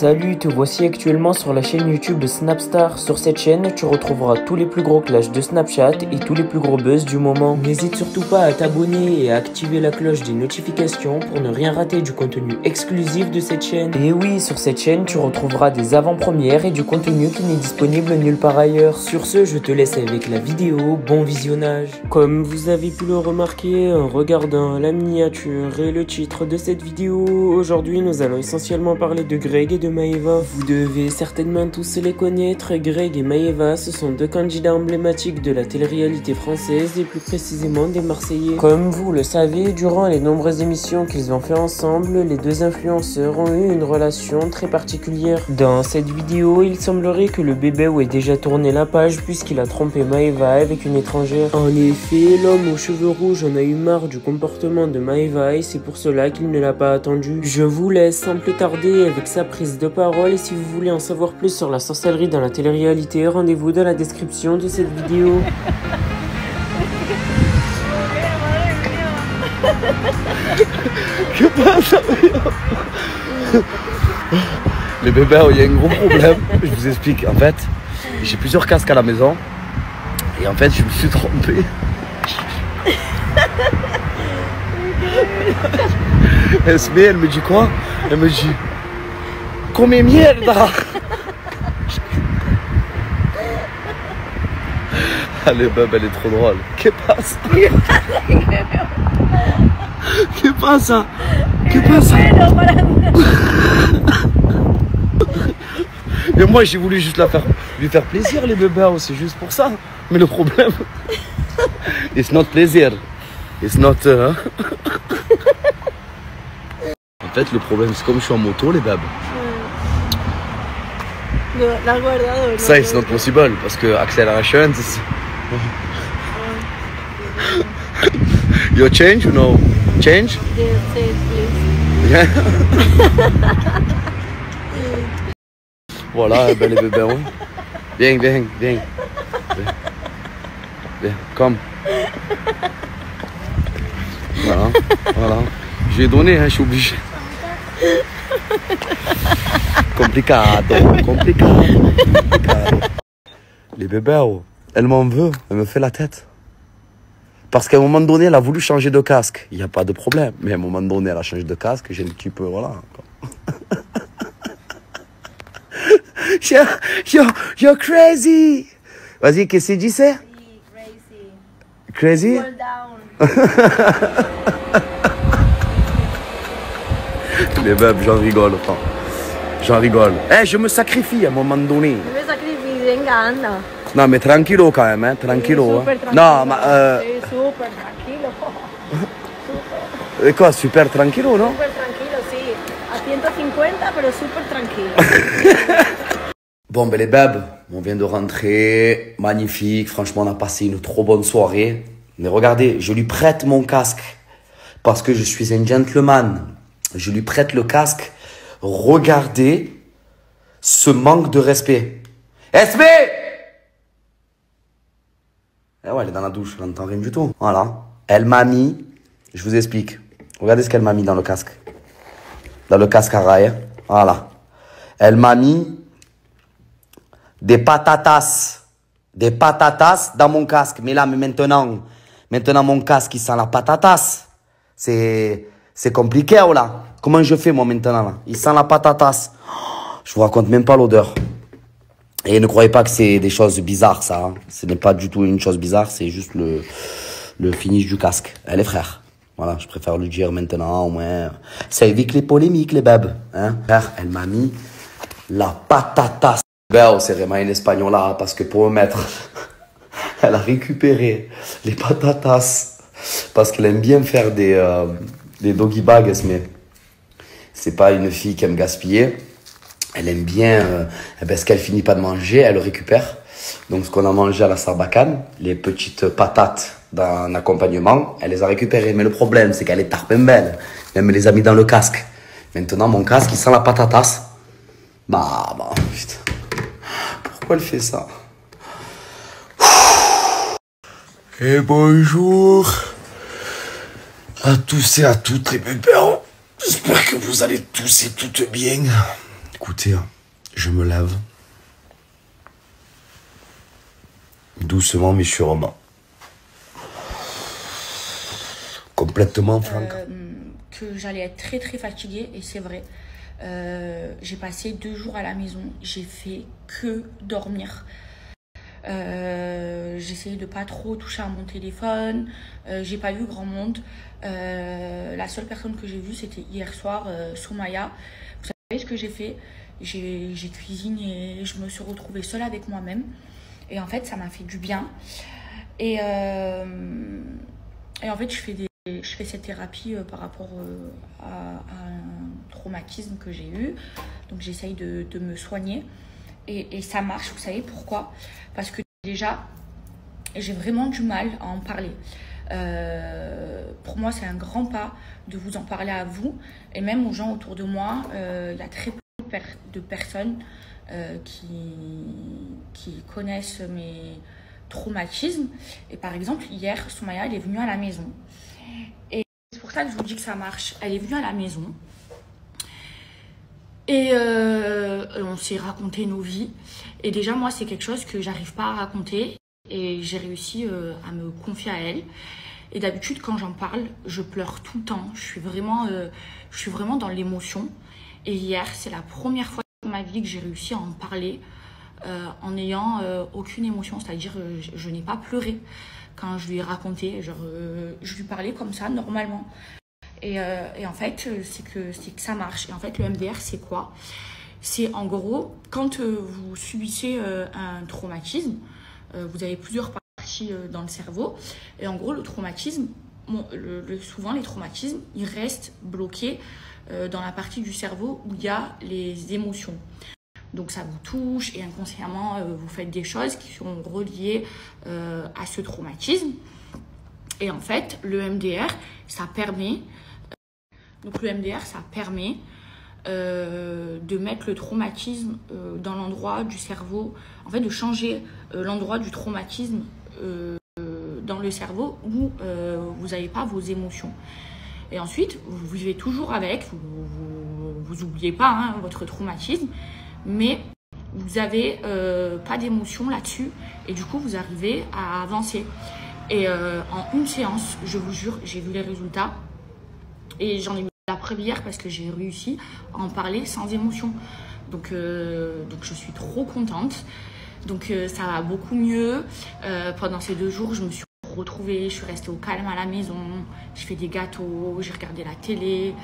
Salut, te voici actuellement sur la chaîne YouTube de Snapstar. Sur cette chaîne, tu retrouveras tous les plus gros clashs de Snapchat et tous les plus gros buzz du moment. N'hésite surtout pas à t'abonner et à activer la cloche des notifications pour ne rien rater du contenu exclusif de cette chaîne. Et oui, sur cette chaîne, tu retrouveras des avant-premières et du contenu qui n'est disponible nulle part ailleurs. Sur ce, je te laisse avec la vidéo, bon visionnage. Comme vous avez pu le remarquer en regardant la miniature et le titre de cette vidéo, aujourd'hui nous allons essentiellement parler de Greg et de Maeva. Vous devez certainement tous les connaître. Greg et Maeva, ce sont deux candidats emblématiques de la télé-réalité française et plus précisément des Marseillais. Comme vous le savez, durant les nombreuses émissions qu'ils ont fait ensemble, les deux influenceurs ont eu une relation très particulière. Dans cette vidéo, il semblerait que le bébé ait déjà tourné la page puisqu'il a trompé Maeva avec une étrangère. En effet, l'homme aux cheveux rouges en a eu marre du comportement de Maeva et c'est pour cela qu'il ne l'a pas attendu. Je vous laisse sans plus tarder avec sa prise de parole et si vous voulez en savoir plus sur la sorcellerie dans la télé-réalité, rendez-vous dans la description de cette vidéo. Que passe? Les bébés, il y a un gros problème. Je vous explique. En fait, j'ai plusieurs casques à la maison. Et en fait, je me suis trompé. Elle se met, elle me dit quoi? Elle me dit come mierda. Allez, bébé, elle est trop drôle. Que passe? Que passe? Que passe? Mais moi j'ai voulu juste lui faire plaisir les bébés, c'est juste pour ça. Mais le problème, it's not plaisir, it's not. En fait le problème c'est comme je suis en moto les bébés. Ça it's not possible parce que acceleration. You change or no? Change? Yes, please. Yeah. Voilà, ben les bébés, ouais. Viens, viens, viens. Viens, comme. Voilà, voilà. Je lui ai donné, hein, je suis obligé. Complicado, complicado, complicado. Les bébés, oh, elle m'en veut, elle me fait la tête. Parce qu'à un moment donné, elle a voulu changer de casque. Il n'y a pas de problème. Mais à un moment donné, elle a changé de casque. J'ai un petit peu, voilà. You're crazy. Vas-y, qu'est-ce que tu dis? Crazy. Crazy? Les bébés, j'en rigole. J'en rigole. Eh, je me sacrifie à un moment donné. Je me sacrifie, venga, anda. Non, mais tranquillo quand même, hein, tranquillo. Super tranquillo. No, ma... Super tranquillo. Et quoi, super tranquillo, non? Super tranquillo, sí. A 150, pero super tranquillo. Bon, ben les bébés, on vient de rentrer. Magnifique, franchement, on a passé une trop bonne soirée. Mais regardez, je lui prête mon casque. Parce que je suis un gentleman. Je lui prête le casque. Regardez ce manque de respect. SB! Eh ouais, elle est dans la douche, elle n'entend rien du tout. Voilà. Elle m'a mis, je vous explique. Regardez ce qu'elle m'a mis dans le casque. Dans le casque à rail. Voilà. Elle m'a mis des patatas. Des patatas dans mon casque. Mais là, mais maintenant mon casque, il sent la patatas. C'est compliqué, oh là. Comment je fais, moi, maintenant, là? Il sent la patatas. Je vous raconte même pas l'odeur. Et ne croyez pas que c'est des choses bizarres, ça. Hein. Ce n'est pas du tout une chose bizarre, c'est juste le finish du casque. Elle est frère. Voilà, je préfère le dire maintenant, au moins. Ça évite les polémiques, les bébés. Hein? Frère, elle m'a mis la patatas. Ben, c'est vraiment une espagnole là, parce que pour me mettre, elle a récupéré les patatas. Parce qu'elle aime bien faire des doggy bags, mais c'est pas une fille qui aime gaspiller. Elle aime bien, ce qu'elle finit pas de manger, elle le récupère. Donc, ce qu'on a mangé à la Sarbacane, les petites patates d'un accompagnement, elle les a récupérées. Mais le problème, c'est qu'elle est tarpembelle. Elle me les a mis dans le casque. Maintenant, mon casque, il sent la patatas. Bah, putain. Pourquoi elle fait ça? Et bonjour à tous et à toutes les bébés. J'espère que vous allez tous et toutes bien. écoutez, je me lève. Doucement mais sûrement. Complètement franc. Que j'allais être très très fatiguée et c'est vrai. J'ai passé 2 jours à la maison, j'ai fait que dormir. J'essayais de pas trop toucher à mon téléphone, j'ai pas vu grand monde. La seule personne que j'ai vue c'était hier soir, Soumaya. Vous savez ce que j'ai fait? J'ai cuisiné, je me suis retrouvée seule avec moi-même et en fait ça m'a fait du bien. Et en fait je fais cette thérapie par rapport à un traumatisme que j'ai eu. Donc j'essaye de me soigner et ça marche. Vous savez pourquoi? Parce que déjà, j'ai vraiment du mal à en parler. Pour moi, c'est un grand pas de vous en parler à vous et même aux gens autour de moi. Il y a très peu de personnes qui connaissent mes traumatismes. Et par exemple, hier, Soumaya, elle est venue à la maison. Et c'est pour ça que je vous dis que ça marche. Elle est venue à la maison. Et on s'est raconté nos vies. Et déjà, moi, c'est quelque chose que j'arrive pas à raconter. Et j'ai réussi à me confier à elle. Et d'habitude, quand j'en parle, je pleure tout le temps. Je suis vraiment dans l'émotion. Et hier, c'est la première fois de ma vie que j'ai réussi à en parler en n'ayant aucune émotion. C'est-à-dire, je n'ai pas pleuré quand je lui ai raconté. Genre, je lui parlais comme ça, normalement. Et en fait, c'est que ça marche. Et en fait, le MDR, c'est quoi? C'est en gros, quand vous subissez un traumatisme, vous avez plusieurs parties dans le cerveau. Et en gros, le traumatisme, souvent les traumatismes, ils restent bloqués dans la partie du cerveau où il y a les émotions. Donc ça vous touche et inconsciemment, vous faites des choses qui sont reliées à ce traumatisme. Et en fait, le MDR, ça permet... de mettre le traumatisme dans l'endroit du cerveau, en fait de changer l'endroit du traumatisme dans le cerveau où vous n'avez pas vos émotions. Et ensuite, vous vivez toujours avec, vous n'oubliez pas votre traumatisme, mais vous n'avez pas d'émotion là-dessus et du coup vous arrivez à avancer. Et en une séance, je vous jure, j'ai vu les résultats et j'en ai eu la preuve hier parce que j'ai réussi à en parler sans émotion. Donc je suis trop contente. Donc ça va beaucoup mieux. Pendant ces 2 jours, je me suis retrouvée, je suis restée au calme à la maison. Je fais des gâteaux, j'ai regardé la télé.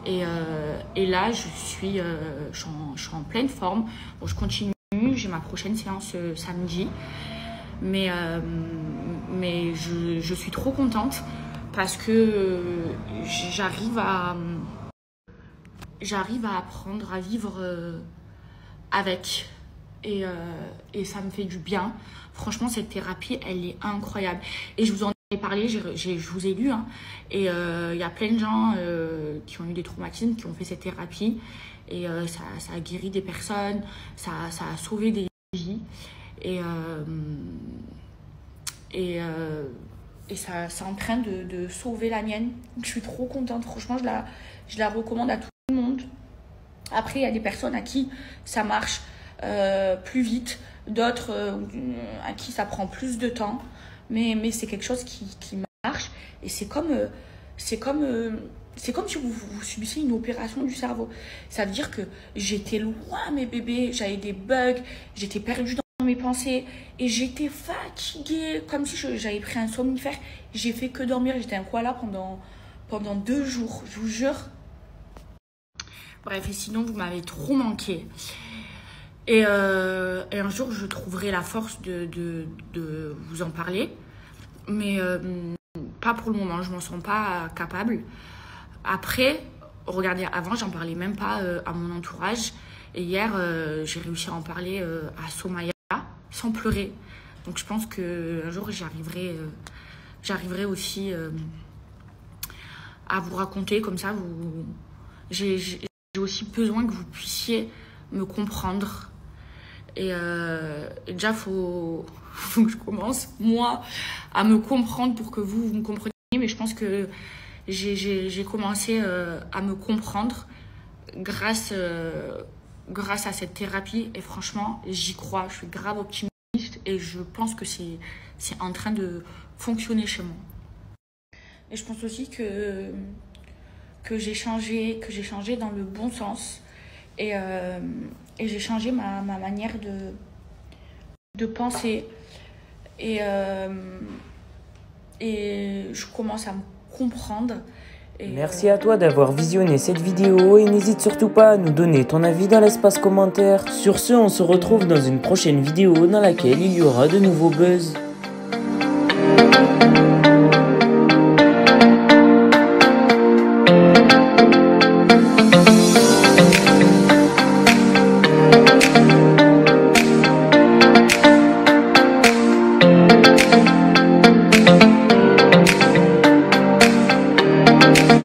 Et là, je suis en pleine forme. Bon, je continue, j'ai ma prochaine séance samedi. Mais je suis trop contente. Parce que j'arrive à apprendre à vivre avec et ça me fait du bien. Franchement, cette thérapie, elle est incroyable. Et je vous en ai parlé, je vous ai lu, et il y a plein de gens qui ont eu des traumatismes, qui ont fait cette thérapie et ça a guéri des personnes, ça a sauvé des vies et ça, c'est en train de sauver la mienne. Je suis trop contente. Franchement, je la recommande à tout le monde. Après, il y a des personnes à qui ça marche plus vite. D'autres à qui ça prend plus de temps. Mais c'est quelque chose qui marche. Et c'est comme si vous subissez une opération du cerveau. Ça veut dire que j'étais loin, mes bébés. J'avais des bugs. J'étais perdue dans mes pensées et j'étais fatiguée comme si j'avais pris un somnifère. J'ai fait que dormir, j'étais un koala pendant 2 jours, je vous jure. Bref, et sinon vous m'avez trop manqué et un jour je trouverai la force de vous en parler, mais pas pour le moment, je m'en sens pas capable. Après, regardez, avant j'en parlais même pas à mon entourage et hier j'ai réussi à en parler à Soumaya sans pleurer. Donc je pense qu'un jour j'arriverai aussi à vous raconter comme ça. J'ai aussi besoin que vous puissiez me comprendre. Et déjà, faut que je commence, moi, à me comprendre pour que vous me compreniez. Mais je pense que j'ai commencé à me comprendre grâce grâce à cette thérapie. Et franchement, j'y crois, je suis grave optimiste et je pense que c'est en train de fonctionner chez moi. Et je pense aussi que j'ai changé dans le bon sens et j'ai changé ma manière de penser et je commence à me comprendre. Merci à toi d'avoir visionné cette vidéo et n'hésite surtout pas à nous donner ton avis dans l'espace commentaire. Sur ce, on se retrouve dans une prochaine vidéo dans laquelle il y aura de nouveaux buzz.